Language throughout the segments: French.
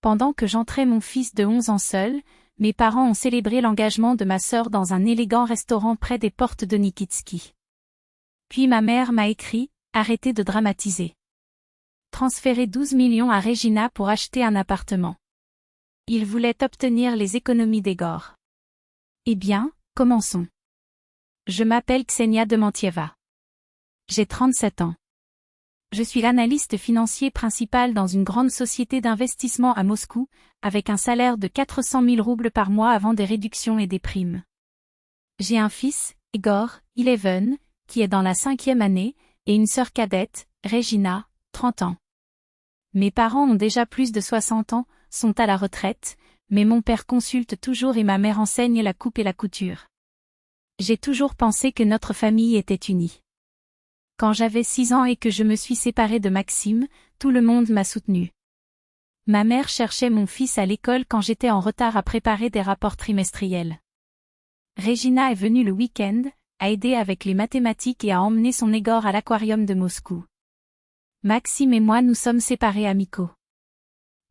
Pendant que j'entrais mon fils de 11 ans seul, mes parents ont célébré l'engagement de ma sœur dans un élégant restaurant près des portes de Nikitsky. Puis ma mère m'a écrit, arrêtez de dramatiser. Transférez 12 millions à Regina pour acheter un appartement. Il voulait obtenir les économies d'Egor. Eh bien, commençons. Je m'appelle Ksenia Demantieva. J'ai 37 ans. Je suis l'analyste financier principal dans une grande société d'investissement à Moscou, avec un salaire de 400 000 roubles par mois avant des réductions et des primes. J'ai un fils, Egor, 11, qui est dans la 5e année, et une sœur cadette, Regina, 30 ans. Mes parents ont déjà plus de 60 ans, sont à la retraite, mais mon père consulte toujours et ma mère enseigne la coupe et la couture. J'ai toujours pensé que notre famille était unie. Quand j'avais 6 ans et que je me suis séparée de Maxime, tout le monde m'a soutenue. Ma mère cherchait mon fils à l'école quand j'étais en retard à préparer des rapports trimestriels. Regina est venue le week-end, a aidé avec les mathématiques et a emmené son Egor à l'aquarium de Moscou. Maxime et moi nous sommes séparés amicaux.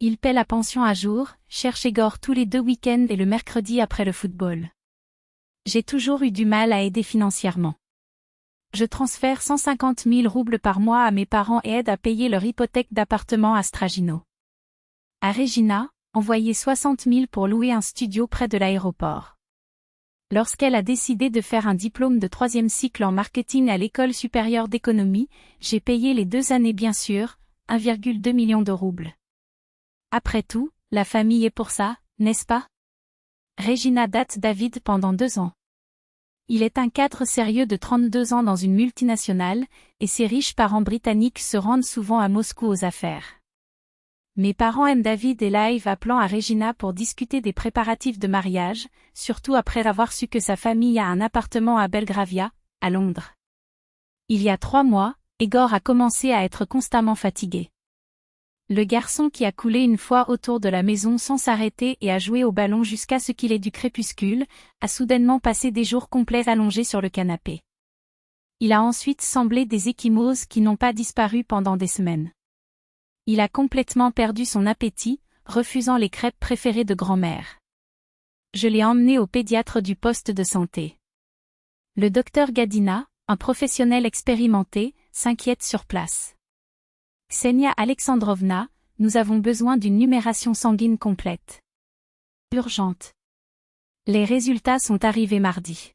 Il paie la pension à jour, cherche Egor tous les 2 week-ends et le mercredi après le football. J'ai toujours eu du mal à aider financièrement. Je transfère 150 000 roubles par mois à mes parents et aide à payer leur hypothèque d'appartement à Stragino. À Regina, envoyé 60 000 pour louer un studio près de l'aéroport. Lorsqu'elle a décidé de faire un diplôme de 3e cycle en marketing à l'École supérieure d'économie, j'ai payé les 2 années bien sûr, 1,2 million de roubles. Après tout, la famille est pour ça, n'est-ce pas? Regina date David pendant 2 ans. Il est un cadre sérieux de 32 ans dans une multinationale, et ses riches parents britanniques se rendent souvent à Moscou aux affaires. Mes parents aiment David et live appelant à Regina pour discuter des préparatifs de mariage, surtout après avoir su que sa famille a un appartement à Belgravia, à Londres. Il y a 3 mois, Egor a commencé à être constamment fatigué. Le garçon qui a coulé une fois autour de la maison sans s'arrêter et a joué au ballon jusqu'à ce qu'il ait du crépuscule, a soudainement passé des jours complets allongé sur le canapé. Il a ensuite semblé des ecchymoses qui n'ont pas disparu pendant des semaines. Il a complètement perdu son appétit, refusant les crêpes préférées de grand-mère. Je l'ai emmené au pédiatre du poste de santé. Le docteur Gadina, un professionnel expérimenté, s'inquiète sur place. Ksenia Alexandrovna, nous avons besoin d'une numération sanguine complète. Urgente. Les résultats sont arrivés mardi.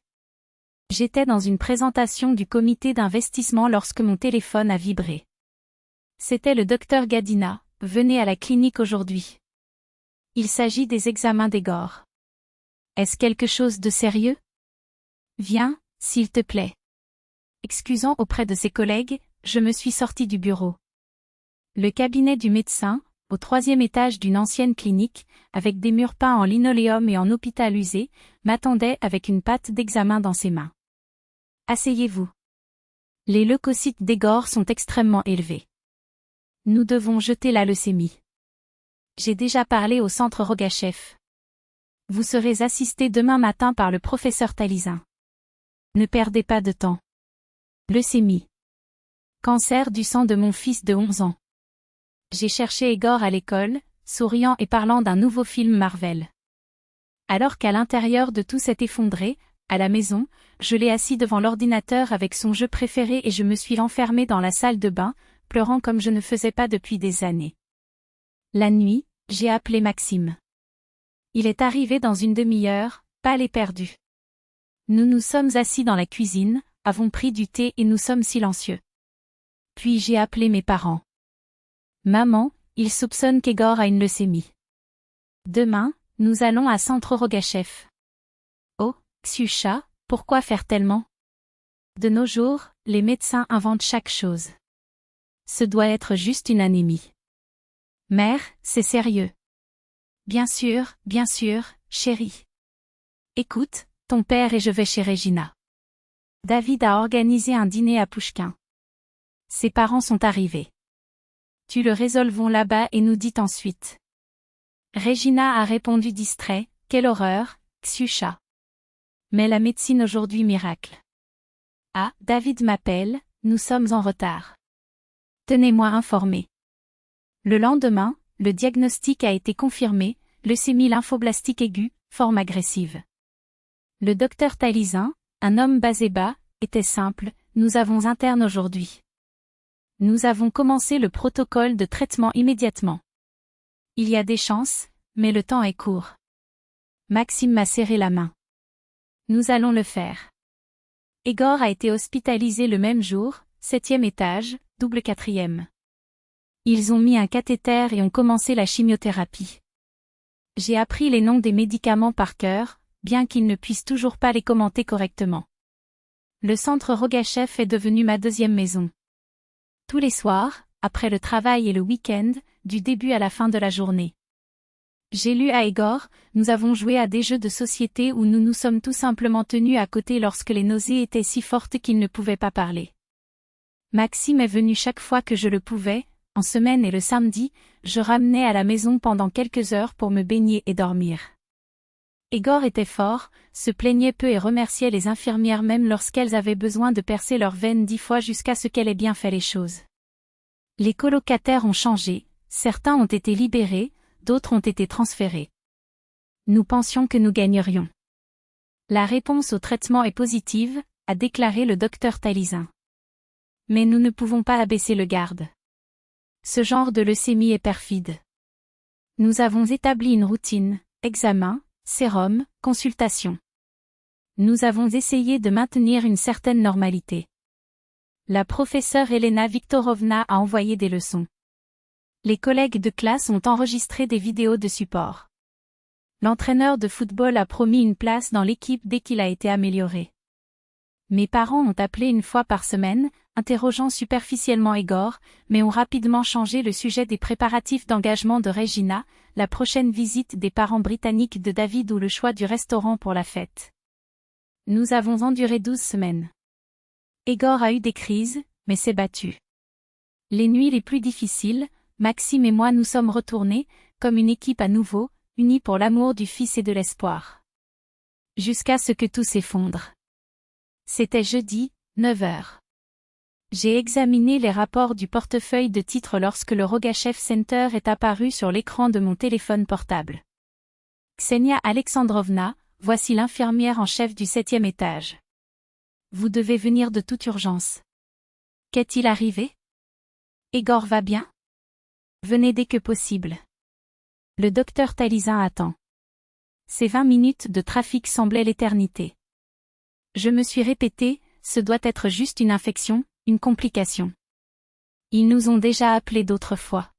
J'étais dans une présentation du comité d'investissement lorsque mon téléphone a vibré. C'était le docteur Gadina, venez à la clinique aujourd'hui. Il s'agit des examens d'Egor. Est-ce quelque chose de sérieux? Viens, s'il te plaît. Excusant auprès de ses collègues, je me suis sorti du bureau. Le cabinet du médecin, au 3e étage d'une ancienne clinique, avec des murs peints en linoléum et en hôpital usé, m'attendait avec une pâte d'examen dans ses mains. Asseyez-vous. Les leucocytes d'Egor sont extrêmement élevés. Nous devons jeter la leucémie. J'ai déjà parlé au centre Rogachev. Vous serez assisté demain matin par le professeur Talizin. Ne perdez pas de temps. Leucémie. Cancer du sang de mon fils de 11 ans. J'ai cherché Egor à l'école, souriant et parlant d'un nouveau film Marvel. Alors qu'à l'intérieur de tout s'est effondré, à la maison, je l'ai assis devant l'ordinateur avec son jeu préféré et je me suis enfermée dans la salle de bain, pleurant comme je ne faisais pas depuis des années. La nuit, j'ai appelé Maxime. Il est arrivé dans une demi-heure, pâle et perdu. Nous nous sommes assis dans la cuisine, avons pris du thé et nous sommes silencieux. Puis j'ai appelé mes parents. Maman, il soupçonne qu'Egor a une leucémie. Demain, nous allons à Centre Rogachev. Oh, Ksiusha, pourquoi faire tellement? De nos jours, les médecins inventent chaque chose. Ce doit être juste une anémie. Mère, c'est sérieux. Bien sûr, chérie. Écoute, ton père et je vais chez Regina. David a organisé un dîner à Pouchkin. Ses parents sont arrivés. Tu le résolvons là-bas et nous dit ensuite. Regina a répondu distrait, quelle horreur, Ksiusha. Mais la médecine aujourd'hui miracle. Ah, David m'appelle, nous sommes en retard. Tenez-moi informé. Le lendemain, le diagnostic a été confirmé, leucémie lymphoblastique aiguë, forme agressive. Le docteur Talizin, un homme bas et bas, était simple, nous avons interne aujourd'hui. Nous avons commencé le protocole de traitement immédiatement. Il y a des chances, mais le temps est court. Maxime m'a serré la main. Nous allons le faire. Igor a été hospitalisé le même jour, 7e étage, double 4e. Ils ont mis un cathéter et ont commencé la chimiothérapie. J'ai appris les noms des médicaments par cœur, bien qu'ils ne puissent toujours pas les commenter correctement. Le centre Rogachev est devenu ma deuxième maison. Tous les soirs, après le travail et le week-end, du début à la fin de la journée. J'ai lu à Igor, nous avons joué à des jeux de société où nous nous sommes tout simplement tenus à côté lorsque les nausées étaient si fortes qu'il ne pouvait pas parler. Maxime est venu chaque fois que je le pouvais, en semaine et le samedi, je ramenais à la maison pendant quelques heures pour me baigner et dormir. Igor était fort, se plaignait peu et remerciait les infirmières même lorsqu'elles avaient besoin de percer leurs veines 10 fois jusqu'à ce qu'elle ait bien fait les choses. Les colocataires ont changé, certains ont été libérés, d'autres ont été transférés. Nous pensions que nous gagnerions. La réponse au traitement est positive, a déclaré le docteur Talizin. Mais nous ne pouvons pas abaisser le garde. Ce genre de leucémie est perfide. Nous avons établi une routine, examen, sérum, consultation. Nous avons essayé de maintenir une certaine normalité. La professeure Elena Viktorovna a envoyé des leçons. Les collègues de classe ont enregistré des vidéos de support. L'entraîneur de football a promis une place dans l'équipe dès qu'il a été amélioré. Mes parents ont appelé une fois par semaine, interrogeant superficiellement Igor, mais ont rapidement changé le sujet des préparatifs d'engagement de Regina, la prochaine visite des parents britanniques de David ou le choix du restaurant pour la fête. Nous avons enduré 12 semaines. Igor a eu des crises, mais s'est battu. Les nuits les plus difficiles, Maxime et moi nous sommes retournés, comme une équipe à nouveau, unis pour l'amour du Fils et de l'espoir. Jusqu'à ce que tout s'effondre. C'était jeudi, 9h. J'ai examiné les rapports du portefeuille de titres lorsque le Rogachev Center est apparu sur l'écran de mon téléphone portable. Ksenia Alexandrovna, voici l'infirmière en chef du 7e étage. Vous devez venir de toute urgence. Qu'est-il arrivé? Igor va bien? Venez dès que possible. Le docteur Talizin attend. Ces 20 minutes de trafic semblaient l'éternité. Je me suis répété, ce doit être juste une infection, une complication. Ils nous ont déjà appelés d'autres fois.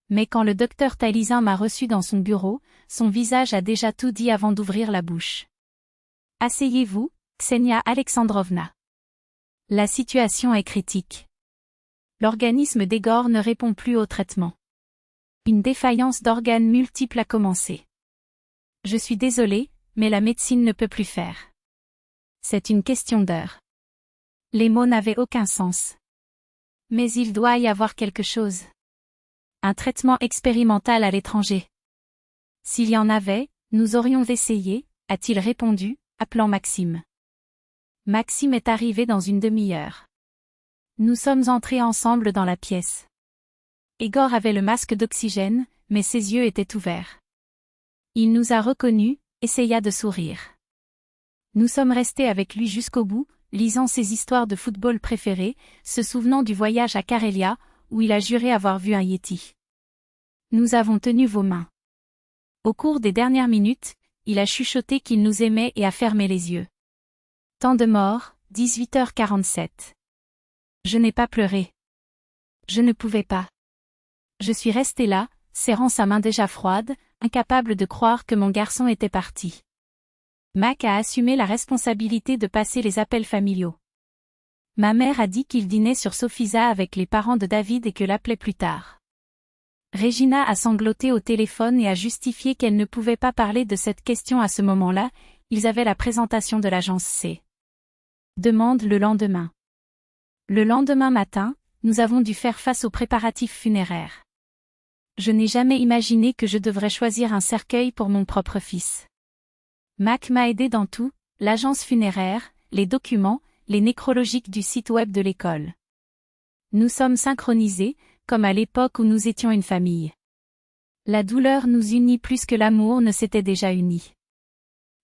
Mais quand le docteur Talizin m'a reçu dans son bureau, son visage a déjà tout dit avant d'ouvrir la bouche. Asseyez-vous, Ksenia Alexandrovna. La situation est critique. L'organisme d'Igor ne répond plus au traitement. Une défaillance d'organes multiples a commencé. Je suis désolé, mais la médecine ne peut plus faire. C'est une question d'heure. Les mots n'avaient aucun sens. Mais il doit y avoir quelque chose. Un traitement expérimental à l'étranger. S'il y en avait, nous aurions essayé, a-t-il répondu, appelant Maxime. Maxime est arrivé dans une demi-heure. Nous sommes entrés ensemble dans la pièce. Igor avait le masque d'oxygène, mais ses yeux étaient ouverts. Il nous a reconnus, essaya de sourire. Nous sommes restés avec lui jusqu'au bout, lisant ses histoires de football préférées, se souvenant du voyage à Karelia, où il a juré avoir vu un Yéti. Nous avons tenu vos mains. Au cours des dernières minutes, il a chuchoté qu'il nous aimait et a fermé les yeux. Temps de mort, 18h47. Je n'ai pas pleuré. Je ne pouvais pas. Je suis resté là, serrant sa main déjà froide, incapable de croire que mon garçon était parti. Mac a assumé la responsabilité de passer les appels familiaux. Ma mère a dit qu'il dînait sur Sofisa avec les parents de David et que l'appelait plus tard. Regina a sangloté au téléphone et a justifié qu'elle ne pouvait pas parler de cette question à ce moment-là, ils avaient la présentation de l'agence C. Demande le lendemain. Le lendemain matin, nous avons dû faire face aux préparatifs funéraires. Je n'ai jamais imaginé que je devrais choisir un cercueil pour mon propre fils. Mac m'a aidé dans tout, l'agence funéraire, les documents, les nécrologiques du site web de l'école. Nous sommes synchronisés, comme à l'époque où nous étions une famille. La douleur nous unit plus que l'amour ne s'était déjà uni.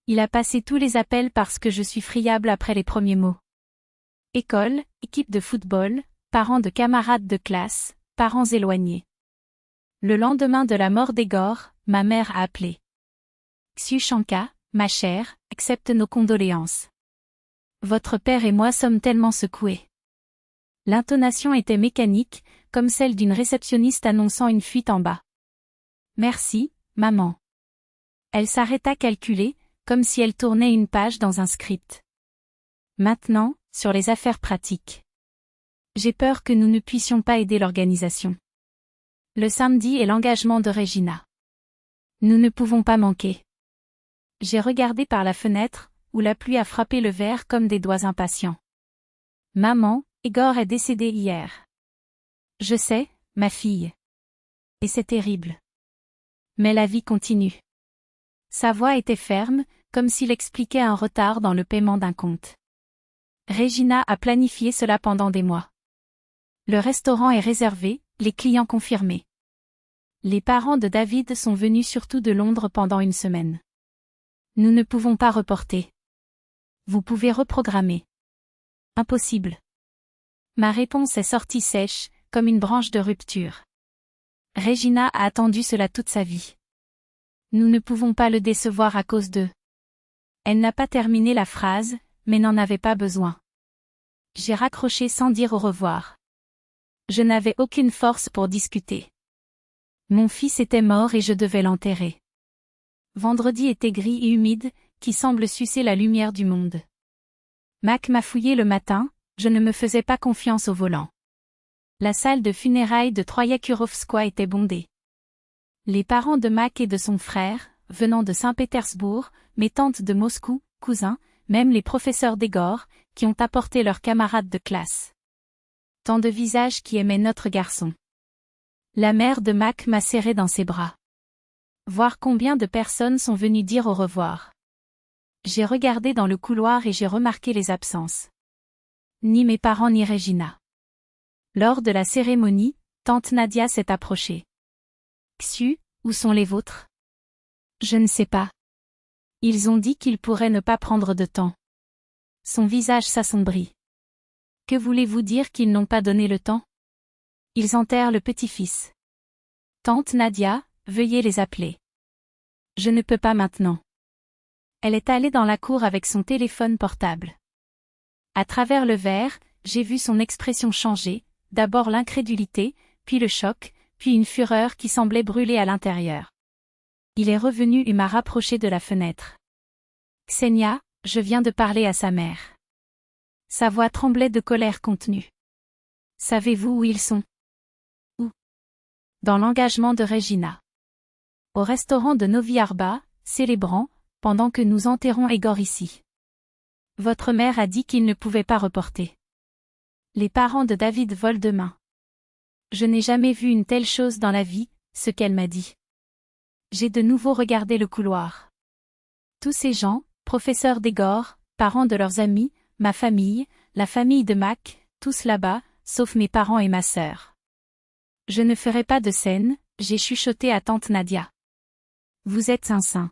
Il a passé tous les appels parce que je suis friable après les premiers mots. École, équipe de football, parents de camarades de classe, parents éloignés. Le lendemain de la mort d'Egor, ma mère a appelé. Xiushanka, ma chère, accepte nos condoléances. Votre père et moi sommes tellement secoués. L'intonation était mécanique, comme celle d'une réceptionniste annonçant une fuite en bas. Merci, maman. Elle s'arrêta calculée, comme si elle tournait une page dans un script. Maintenant, sur les affaires pratiques. J'ai peur que nous ne puissions pas aider l'organisation. Le samedi est l'engagement de Regina. Nous ne pouvons pas manquer. J'ai regardé par la fenêtre, où la pluie a frappé le verre comme des doigts impatients. Maman, Egor est décédé hier. Je sais, ma fille. Et c'est terrible. Mais la vie continue. Sa voix était ferme, comme s'il expliquait un retard dans le paiement d'un compte. Regina a planifié cela pendant des mois. Le restaurant est réservé, les clients confirmés. Les parents de David sont venus surtout de Londres pendant une semaine. Nous ne pouvons pas reporter. Vous pouvez reprogrammer. Impossible. Ma réponse est sortie sèche, comme une branche de rupture. Regina a attendu cela toute sa vie. Nous ne pouvons pas le décevoir à cause d'eux. Elle n'a pas terminé la phrase, mais n'en avait pas besoin. J'ai raccroché sans dire au revoir. Je n'avais aucune force pour discuter. Mon fils était mort et je devais l'enterrer. Vendredi était gris et humide, qui semble sucer la lumière du monde. Mac m'a fouillé le matin, je ne me faisais pas confiance au volant. La salle de funérailles de Troïekurovskoye était bondée. Les parents de Mac et de son frère, venant de Saint-Pétersbourg, mes tantes de Moscou, cousins, même les professeurs d'Egor, qui ont apporté leurs camarades de classe. Tant de visages qui aimaient notre garçon. La mère de Mac m'a serré dans ses bras. Voir combien de personnes sont venues dire au revoir. J'ai regardé dans le couloir et j'ai remarqué les absences. Ni mes parents ni Regina. Lors de la cérémonie, tante Nadia s'est approchée. Xiu, où sont les vôtres? Je ne sais pas. Ils ont dit qu'ils pourraient ne pas prendre de temps. Son visage s'assombrit. Que voulez-vous dire qu'ils n'ont pas donné le temps? Ils enterrent le petit-fils. Tante Nadia, veuillez les appeler. Je ne peux pas maintenant. Elle est allée dans la cour avec son téléphone portable. À travers le verre, j'ai vu son expression changer, d'abord l'incrédulité, puis le choc, puis une fureur qui semblait brûler à l'intérieur. Il est revenu et m'a rapproché de la fenêtre. Ksenia, je viens de parler à sa mère. Sa voix tremblait de colère contenue. Savez-vous où ils sont? Où? Dans l'engagement de Regina. Au restaurant de Novi Arba, célébrant, pendant que nous enterrons Egor ici. Votre mère a dit qu'il ne pouvait pas reporter. Les parents de David volent demain. Je n'ai jamais vu une telle chose dans la vie, ce qu'elle m'a dit. J'ai de nouveau regardé le couloir. Tous ces gens, professeurs d'Egor, parents de leurs amis, ma famille, la famille de Mac, tous là-bas, sauf mes parents et ma sœur. Je ne ferai pas de scène, j'ai chuchoté à tante Nadia. Vous êtes un saint.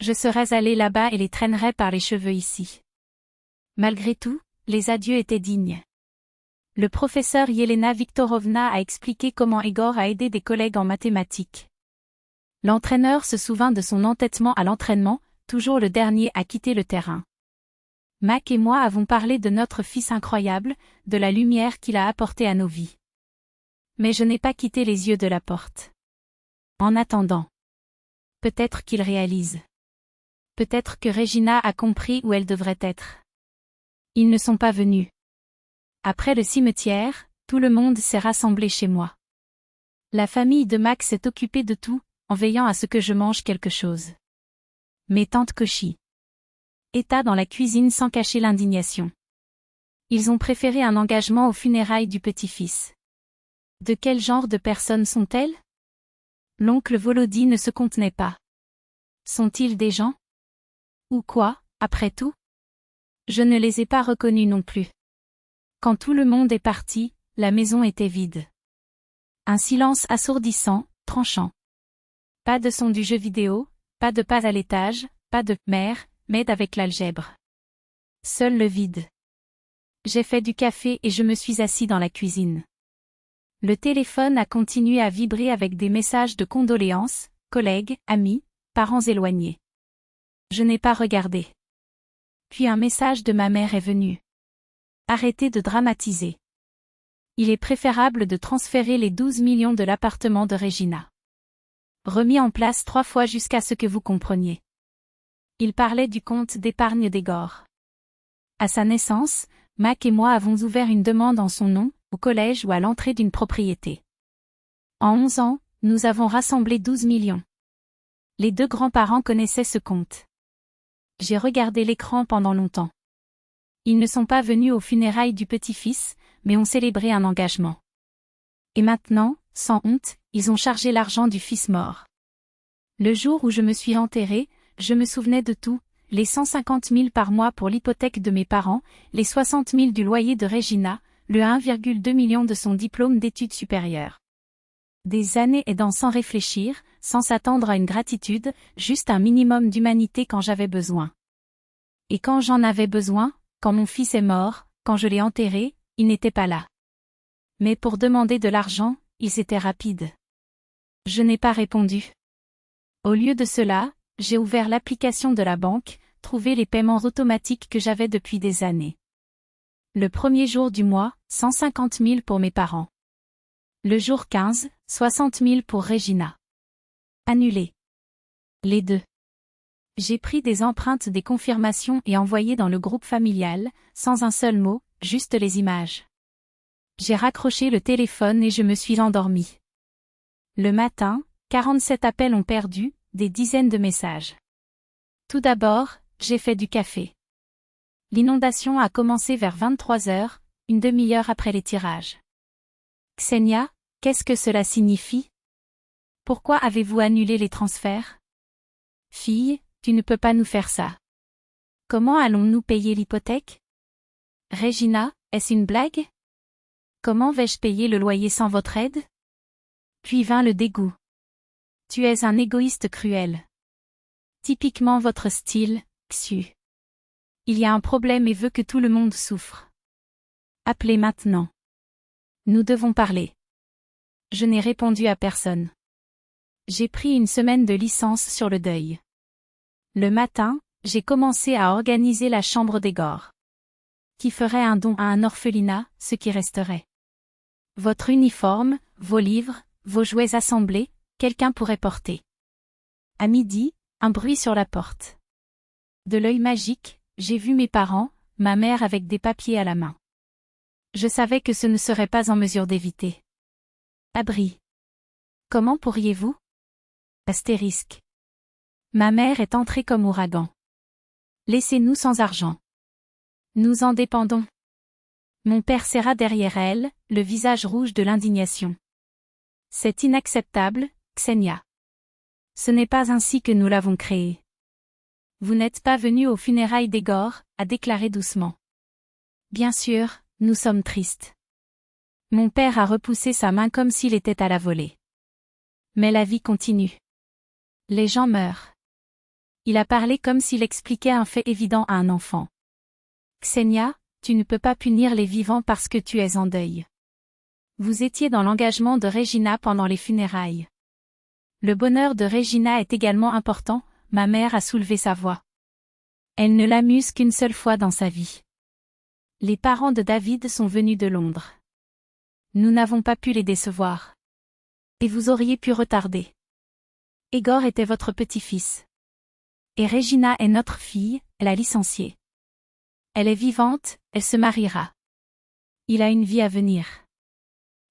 Je serais allée là-bas et les traînerais par les cheveux ici. Malgré tout, les adieux étaient dignes. Le professeur Yelena Viktorovna a expliqué comment Egor a aidé des collègues en mathématiques. L'entraîneur se souvint de son entêtement à l'entraînement, toujours le dernier à quitter le terrain. Mac et moi avons parlé de notre fils incroyable, de la lumière qu'il a apportée à nos vies. Mais je n'ai pas quitté les yeux de la porte. En attendant. Peut-être qu'il réalise. Peut-être que Regina a compris où elle devrait être. Ils ne sont pas venus. Après le cimetière, tout le monde s'est rassemblé chez moi. La famille de Max s'est occupée de tout, en veillant à ce que je mange quelque chose. Mes tantes Koshi. État dans la cuisine sans cacher l'indignation. Ils ont préféré un engagement aux funérailles du petit-fils. De quel genre de personnes sont-elles? L'oncle Volody ne se contenait pas. Sont-ils des gens? Ou quoi, après tout? Je ne les ai pas reconnus non plus. Quand tout le monde est parti, la maison était vide. Un silence assourdissant, tranchant. Pas de son du jeu vidéo, pas de pas à l'étage, pas de « mère, m'aide avec l'algèbre ». Seul le vide. J'ai fait du café et je me suis assis dans la cuisine. Le téléphone a continué à vibrer avec des messages de condoléances, collègues, amis, parents éloignés. Je n'ai pas regardé. Puis un message de ma mère est venu. Arrêtez de dramatiser. Il est préférable de transférer les 12 millions de l'appartement de Regina. Remis en place 3 fois jusqu'à ce que vous compreniez. Il parlait du compte d'épargne d'Egor. À sa naissance, Mac et moi avons ouvert une demande en son nom, au collège ou à l'entrée d'une propriété. En 11 ans, nous avons rassemblé 12 millions. Les 2 grands-parents connaissaient ce compte. J'ai regardé l'écran pendant longtemps. Ils ne sont pas venus aux funérailles du petit-fils, mais ont célébré un engagement. Et maintenant, sans honte, ils ont chargé l'argent du fils mort. Le jour où je me suis enterrée, je me souvenais de tout, les 150 000 par mois pour l'hypothèque de mes parents, les 60 000 du loyer de Regina, le 1,2 million de son diplôme d'études supérieures. Des années aidant sans réfléchir, sans s'attendre à une gratitude, juste un minimum d'humanité quand j'avais besoin. Et quand j'en avais besoin, quand mon fils est mort, quand je l'ai enterré, il n'était pas là. Mais pour demander de l'argent, ils étaient rapides. Je n'ai pas répondu. Au lieu de cela, j'ai ouvert l'application de la banque, trouvé les paiements automatiques que j'avais depuis des années. Le premier jour du mois, 150 000 pour mes parents. Le jour 15, 60 000 pour Regina. Annulé. Les 2. J'ai pris des empreintes des confirmations et envoyé dans le groupe familial, sans un seul mot, juste les images. J'ai raccroché le téléphone et je me suis endormie. Le matin, 47 appels ont perdu, des dizaines de messages. Tout d'abord, j'ai fait du café. L'inondation a commencé vers 23 heures, une demi-heure après les tirages. Ksenia, qu'est-ce que cela signifie? Pourquoi avez-vous annulé les transferts? Fille, tu ne peux pas nous faire ça. Comment allons-nous payer l'hypothèque? Regina, est-ce une blague? Comment vais-je payer le loyer sans votre aide? Puis vint le dégoût. Tu es un égoïste cruel. Typiquement votre style, Xiu. Il y a un problème et veut que tout le monde souffre. Appelez maintenant. Nous devons parler. Je n'ai répondu à personne. J'ai pris une semaine de licence sur le deuil. Le matin, j'ai commencé à organiser la chambre d'Egor. Qui ferait un don à un orphelinat, ce qui resterait. Votre uniforme, vos livres, vos jouets assemblés, quelqu'un pourrait porter. À midi, un bruit sur la porte. De l'œil magique, j'ai vu mes parents, ma mère avec des papiers à la main. Je savais que ce ne serait pas en mesure d'éviter. Abri. Comment pourriez-vous? Astérisque. Ma mère est entrée comme ouragan. Laissez-nous sans argent. Nous en dépendons. Mon père serra derrière elle, le visage rouge de l'indignation. C'est inacceptable, Ksenia. Ce n'est pas ainsi que nous l'avons créé. Vous n'êtes pas venu aux funérailles d'Egor, a déclaré doucement. Bien sûr, nous sommes tristes. Mon père a repoussé sa main comme s'il était à la volée. Mais la vie continue. Les gens meurent. Il a parlé comme s'il expliquait un fait évident à un enfant. Ksenia, tu ne peux pas punir les vivants parce que tu es en deuil. Vous étiez dans l'engagement de Regina pendant les funérailles. Le bonheur de Regina est également important, ma mère a soulevé sa voix. Elle ne l'amuse qu'une seule fois dans sa vie. Les parents de David sont venus de Londres. Nous n'avons pas pu les décevoir. Et vous auriez pu retarder. Egor était votre petit-fils. Et Regina est notre fille, elle a licencié. Elle est vivante, elle se mariera. Il a une vie à venir.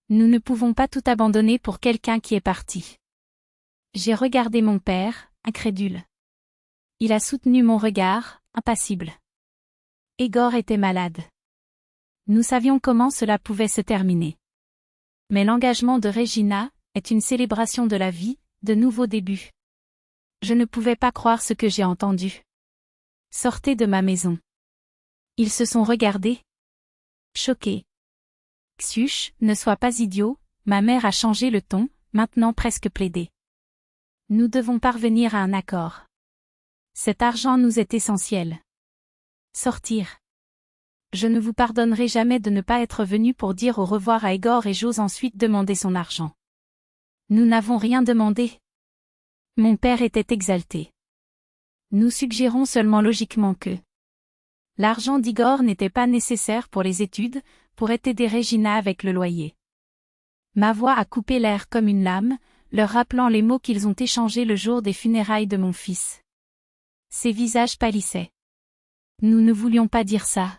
Nous ne pouvons pas tout abandonner pour quelqu'un qui est parti. J'ai regardé mon père, incrédule. Il a soutenu mon regard, impassible. Egor était malade. Nous savions comment cela pouvait se terminer. Mais l'engagement de Regina est une célébration de la vie, de nouveaux débuts. Je ne pouvais pas croire ce que j'ai entendu. Sortez de ma maison. Ils se sont regardés. Choqués. Xiuch, ne sois pas idiot, ma mère a changé le ton, maintenant presque plaidé. Nous devons parvenir à un accord. Cet argent nous est essentiel. Sortir. Je ne vous pardonnerai jamais de ne pas être venu pour dire au revoir à Igor et j'ose ensuite demander son argent. Nous n'avons rien demandé. Mon père était exalté. Nous suggérons seulement logiquement que l'argent d'Igor n'était pas nécessaire pour les études, pourrait aider Regina avec le loyer. Ma voix a coupé l'air comme une lame, leur rappelant les mots qu'ils ont échangés le jour des funérailles de mon fils. Ses visages pâlissaient. Nous ne voulions pas dire ça.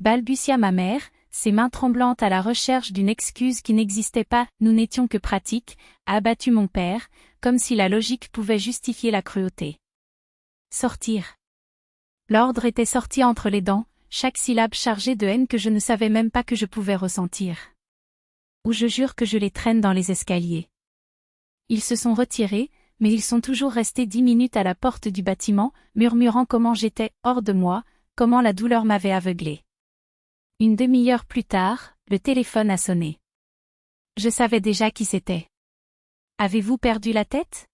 Balbutia ma mère, ses mains tremblantes à la recherche d'une excuse qui n'existait pas, nous n'étions que pratiques, a abattu mon père, comme si la logique pouvait justifier la cruauté. Sortir. L'ordre était sorti entre les dents, chaque syllabe chargée de haine que je ne savais même pas que je pouvais ressentir. Ou je jure que je les traîne dans les escaliers. Ils se sont retirés, mais ils sont toujours restés 10 minutes à la porte du bâtiment, murmurant comment j'étais hors de moi, comment la douleur m'avait aveuglé. Une demi-heure plus tard, le téléphone a sonné. Je savais déjà qui c'était. Avez-vous perdu la tête?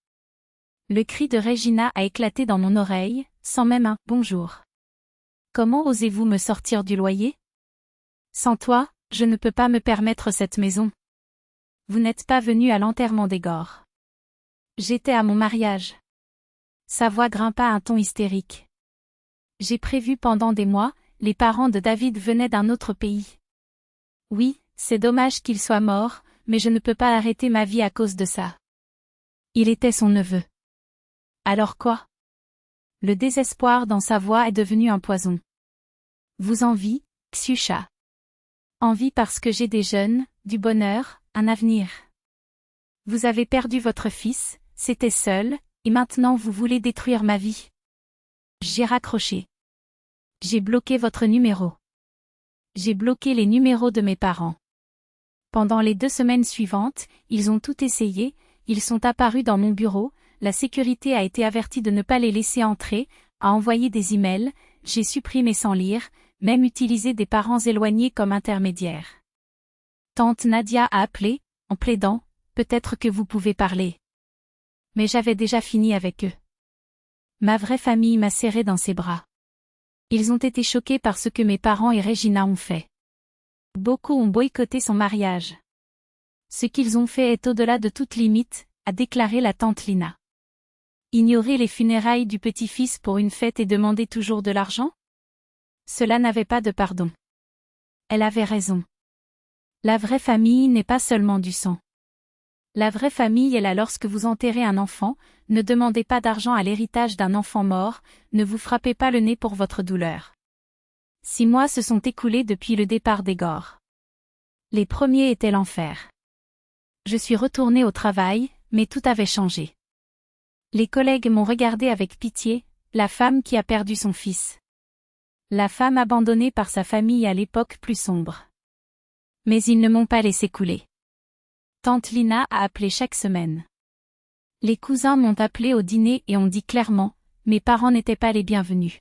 Le cri de Regina a éclaté dans mon oreille, sans même un « bonjour ». Comment osez-vous me sortir du loyer? Sans toi, je ne peux pas me permettre cette maison. Vous n'êtes pas venu à l'enterrement d'Igor. J'étais à mon mariage. Sa voix grimpa à un ton hystérique. J'ai prévu pendant des mois, les parents de David venaient d'un autre pays. Oui, c'est dommage qu'il soit mort, mais je ne peux pas arrêter ma vie à cause de ça. Il était son neveu. Alors quoi? Le désespoir dans sa voix est devenu un poison. Vous envie, Xiusha. Envie parce que j'ai des jeunes, du bonheur, un avenir. Vous avez perdu votre fils, c'était seul, et maintenant vous voulez détruire ma vie. J'ai raccroché. J'ai bloqué votre numéro. J'ai bloqué les numéros de mes parents. Pendant les 2 semaines suivantes, ils ont tout essayé, ils sont apparus dans mon bureau, la sécurité a été avertie de ne pas les laisser entrer, a envoyé des emails, j'ai supprimé sans lire, même utilisé des parents éloignés comme intermédiaires. Tante Nadia a appelé, en plaidant, peut-être que vous pouvez parler. Mais j'avais déjà fini avec eux. Ma vraie famille m'a serré dans ses bras. Ils ont été choqués par ce que mes parents et Regina ont fait. Beaucoup ont boycotté son mariage. Ce qu'ils ont fait est au-delà de toute limite, a déclaré la tante Lina. Ignorer les funérailles du petit-fils pour une fête et demander toujours de l'argent? Cela n'avait pas de pardon. Elle avait raison. La vraie famille n'est pas seulement du sang. La vraie famille est là lorsque vous enterrez un enfant, ne demandez pas d'argent à l'héritage d'un enfant mort, ne vous frappez pas le nez pour votre douleur. 6 mois se sont écoulés depuis le départ d'Igor. Les premiers étaient l'enfer. Je suis retournée au travail, mais tout avait changé. Les collègues m'ont regardé avec pitié, la femme qui a perdu son fils. La femme abandonnée par sa famille à l'époque plus sombre. Mais ils ne m'ont pas laissé couler. Tante Lina a appelé chaque semaine. Les cousins m'ont appelé au dîner et ont dit clairement, mes parents n'étaient pas les bienvenus.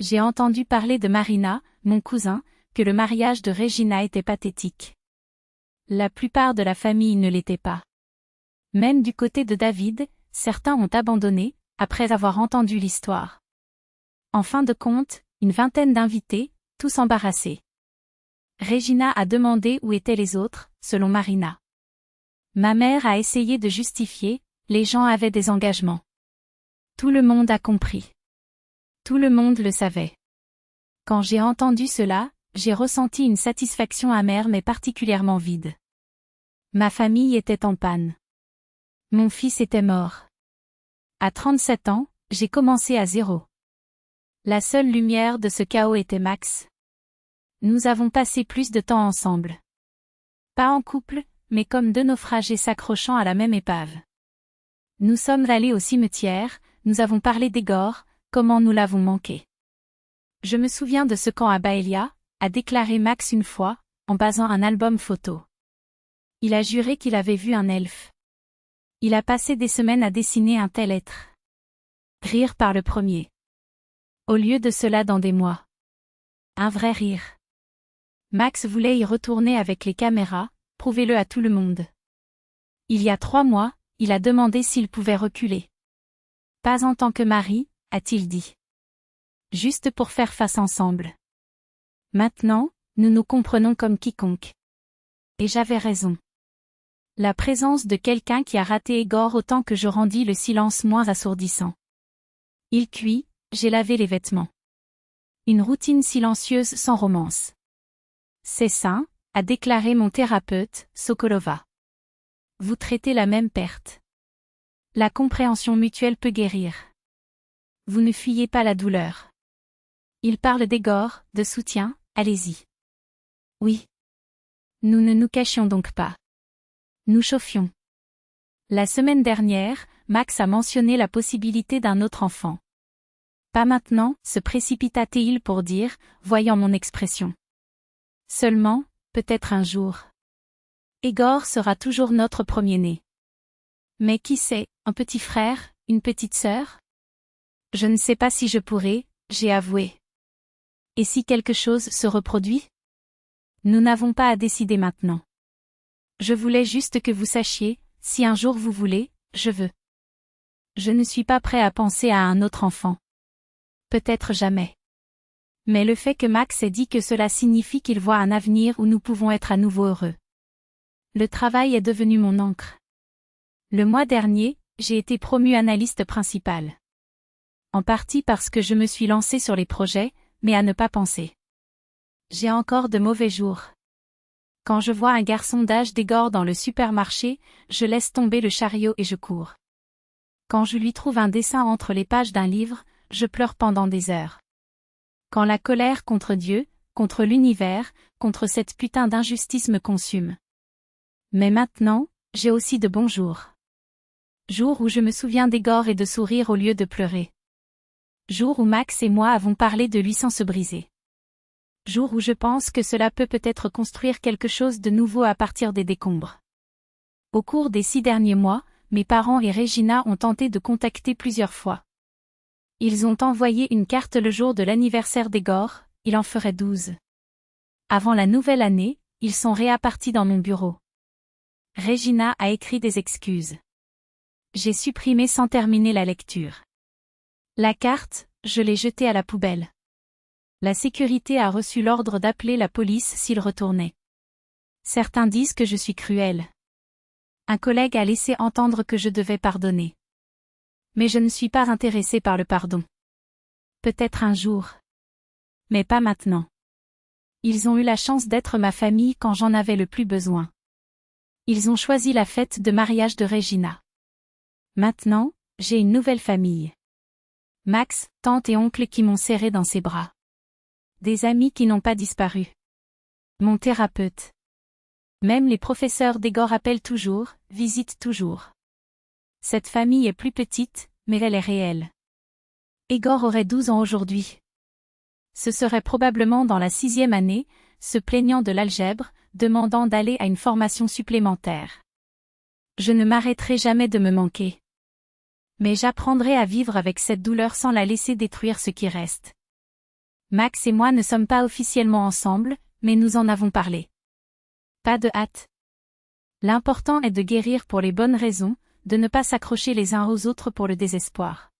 J'ai entendu parler de Marina, mon cousin, que le mariage de Regina était pathétique. La plupart de la famille ne l'était pas. Même du côté de David, certains ont abandonné, après avoir entendu l'histoire. En fin de compte, une vingtaine d'invités, tous embarrassés. Regina a demandé où étaient les autres, selon Marina. Ma mère a essayé de justifier, les gens avaient des engagements. Tout le monde a compris. Tout le monde le savait. Quand j'ai entendu cela, j'ai ressenti une satisfaction amère mais particulièrement vide. Ma famille était en panne. Mon fils était mort. À 37 ans, j'ai commencé à zéro. La seule lumière de ce chaos était Max. Nous avons passé plus de temps ensemble. Pas en couple, mais comme 2 naufragés s'accrochant à la même épave. Nous sommes allés au cimetière, nous avons parlé d'Igor, comment nous l'avons manqué. Je me souviens de ce camp à Baelia, a déclaré Max une fois, en basant un album photo. Il a juré qu'il avait vu un elfe. Il a passé des semaines à dessiner un tel être. Rire par le premier. Au lieu de cela dans des mois. Un vrai rire. Max voulait y retourner avec les caméras, prouvez-le à tout le monde. Il y a 3 mois, il a demandé s'il pouvait reculer. Pas en tant que mari, a-t-il dit. Juste pour faire face ensemble. Maintenant, nous nous comprenons comme quiconque. Et j'avais raison. La présence de quelqu'un qui a raté Igor autant que je rendis le silence moins assourdissant. Il cuit, j'ai lavé les vêtements. Une routine silencieuse sans romance. C'est sain, a déclaré mon thérapeute, Sokolova. Vous traitez la même perte. La compréhension mutuelle peut guérir. Vous ne fuyez pas la douleur. Il parle d'Igor, de soutien, allez-y. Oui. Nous ne nous cachions donc pas. Nous chauffions. La semaine dernière, Max a mentionné la possibilité d'un autre enfant. Pas maintenant, se précipita-t-il pour dire, voyant mon expression. Seulement, peut-être un jour. Igor sera toujours notre premier-né. Mais qui sait, un petit frère, une petite sœur? Je ne sais pas si je pourrai, j'ai avoué. Et si quelque chose se reproduit? Nous n'avons pas à décider maintenant. Je voulais juste que vous sachiez, si un jour vous voulez, je veux. Je ne suis pas prêt à penser à un autre enfant. Peut-être jamais. Mais le fait que Max ait dit que cela signifie qu'il voit un avenir où nous pouvons être à nouveau heureux. Le travail est devenu mon encre. Le mois dernier, j'ai été promu analyste principal. En partie parce que je me suis lancé sur les projets, mais à ne pas penser. J'ai encore de mauvais jours. Quand je vois un garçon d'âge d'Igor dans le supermarché, je laisse tomber le chariot et je cours. Quand je lui trouve un dessin entre les pages d'un livre, je pleure pendant des heures. Quand la colère contre Dieu, contre l'univers, contre cette putain d'injustice me consume. Mais maintenant, j'ai aussi de bons jours. Jours où je me souviens d'Igor et de sourire au lieu de pleurer. Jours où Max et moi avons parlé de lui sans se briser. Jour où je pense que cela peut peut-être construire quelque chose de nouveau à partir des décombres. Au cours des 6 derniers mois, mes parents et Regina ont tenté de contacter plusieurs fois. Ils ont envoyé une carte le jour de l'anniversaire d'Igor, il en ferait 12. Avant la nouvelle année, ils sont réappartis dans mon bureau. Regina a écrit des excuses. J'ai supprimé sans terminer la lecture. La carte, je l'ai jetée à la poubelle. La sécurité a reçu l'ordre d'appeler la police s'il retournait. Certains disent que je suis cruelle. Un collègue a laissé entendre que je devais pardonner. Mais je ne suis pas intéressée par le pardon. Peut-être un jour. Mais pas maintenant. Ils ont eu la chance d'être ma famille quand j'en avais le plus besoin. Ils ont choisi la fête de mariage de Regina. Maintenant, j'ai une nouvelle famille. Max, tante et oncle qui m'ont serré dans ses bras. Des amis qui n'ont pas disparu. Mon thérapeute. Même les professeurs d'Igor appellent toujours, visitent toujours. Cette famille est plus petite, mais elle est réelle. Igor aurait 12 ans aujourd'hui. Ce serait probablement dans la 6e année, se plaignant de l'algèbre, demandant d'aller à une formation supplémentaire. Je ne m'arrêterai jamais de me manquer. Mais j'apprendrai à vivre avec cette douleur sans la laisser détruire ce qui reste. Max et moi ne sommes pas officiellement ensemble, mais nous en avons parlé. Pas de hâte. L'important est de guérir pour les bonnes raisons, de ne pas s'accrocher les uns aux autres pour le désespoir.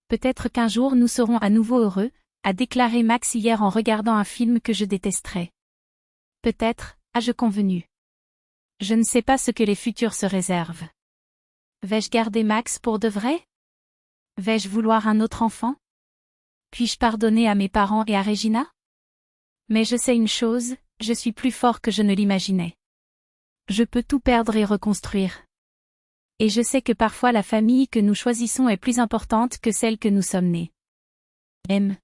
Peut-être qu'un jour nous serons à nouveau heureux, a déclaré Max hier en regardant un film que je détesterais. Peut-être, ai-je convenu. Je ne sais pas ce que les futurs se réservent. Vais-je garder Max pour de vrai? Vais-je vouloir un autre enfant? Puis-je pardonner à mes parents et à Regina? Mais je sais une chose, je suis plus fort que je ne l'imaginais. Je peux tout perdre et reconstruire. Et je sais que parfois la famille que nous choisissons est plus importante que celle que nous sommes nés. M.